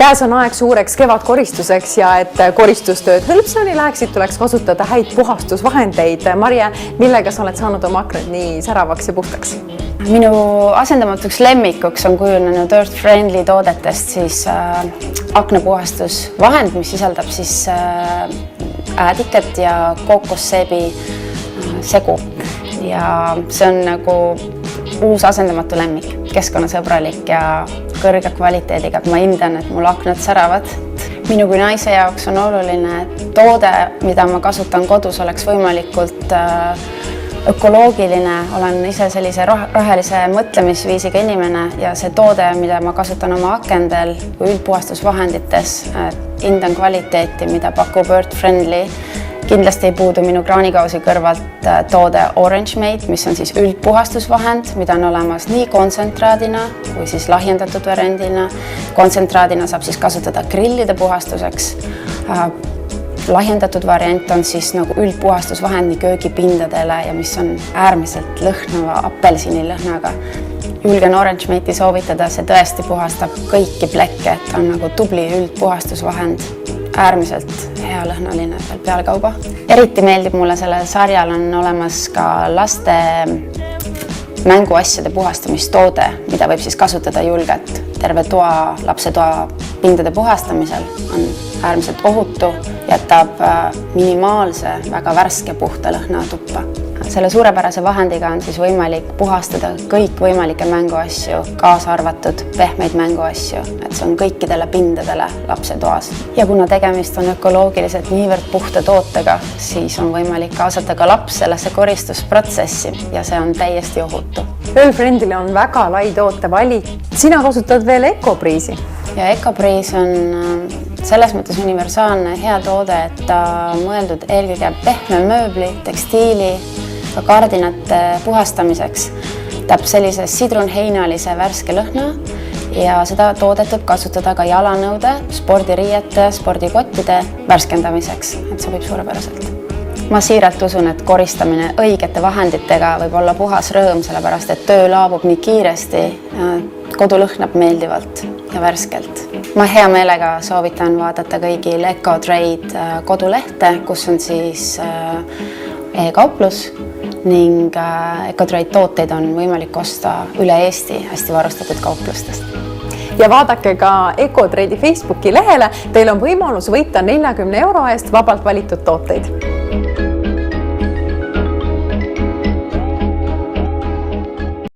Käes on aeg suureks kevadkoristuseks ja et koristustööd hõlpsani läheksid, tuleks kasutada häid puhastusvahendeid. Marje, millega sa oled saanud oma aknad nii säravaks ja puhtaks? Minu asendamatuks lemmikuks on kujunenud Earth Friendly toodetest siis aknapuhastusvahend, mis sisaldab siis äädikat ja kookosseebi segu. Ja see on nagu uus asendamatu lemmik, keskkonnasõbralik ja kõrge kvaliteediga. Ma hindan, et mul aknad säravad. Minu kui naise jaoks on oluline, et toode, mida ma kasutan kodus, oleks võimalikult ökoloogiline. Olen ise sellise rohelise mõtlemisviisiga inimene ja see toode, mida ma kasutan oma akendel või üldpuhastusvahendites, hindan kvaliteeti, mida pakub Earth Friendly. Kindlasti ei puudu minu kraanikausi kõrvalt toode Orange Mate, mis on siis üldpuhastusvahend, mida on olemas nii kontsentraadina või siis lahjendatud variandina. Kontsentraadina saab siis kasutada grillide puhastuseks. Lahjendatud variant on siis nagu üldpuhastusvahend nii köögipindadele ja mis on äärmiselt lõhnava apelsinilõhnaga. Julgen Orange Mate'i soovitada, see tõesti puhastab kõiki plekke, et on nagu tubli üldpuhastusvahend. Äärmiselt hea lõhnaline pealekauba. Eriti meeldib mulle sellel sarjal on olemas ka laste mänguasjade puhastamistoode, mida võib siis kasutada julgelt. Terve toa, lapse toa pindade puhastamisel on äärmiselt ohutu, jätab minimaalse, väga värske puhta lõhna tuppa. Selle suurepärase vahendiga on siis võimalik puhastada kõik võimalikke mänguasju, kaasa arvatud pehmeid mänguasju, et see on kõikidele pindadele lapse toas. Ja kuna tegemist on ökoloogiliselt niivõrd puhta tootega, siis on võimalik kaasata ka laps sellesse koristusprotsessi ja see on täiesti ohutu. Earth Friendly on väga lai tootevalik. Sina kasutad veel EcoBreeze'i. Ja EcoBreeze on selles mõttes universaalne hea toode, et ta on mõeldud eelkõige pehme mööbli, tekstiili, ka kardinate puhastamiseks. Täp sellise sidrunheinalise värske lõhna ja seda toodet võib kasutada ka jalanõude, spordiriiete, spordikottide värskendamiseks, et sobib suurepäraselt. Ma siiralt usun, et koristamine õigete vahenditega võib olla puhas rõõm, sellepärast et töö laabub nii kiiresti, kodu lõhnab meeldivalt ja värskelt. Ma hea meelega soovitan vaadata kõigil EcoTrade kodulehte, kus on siis e-kauplus ning EcoTrade tooteid on võimalik osta üle Eesti hästi varustatud kauplustest. Ja vaadake ka EcoTrade'i Facebooki lehele, teil on võimalus võita 40 € eest vabalt valitud tooteid.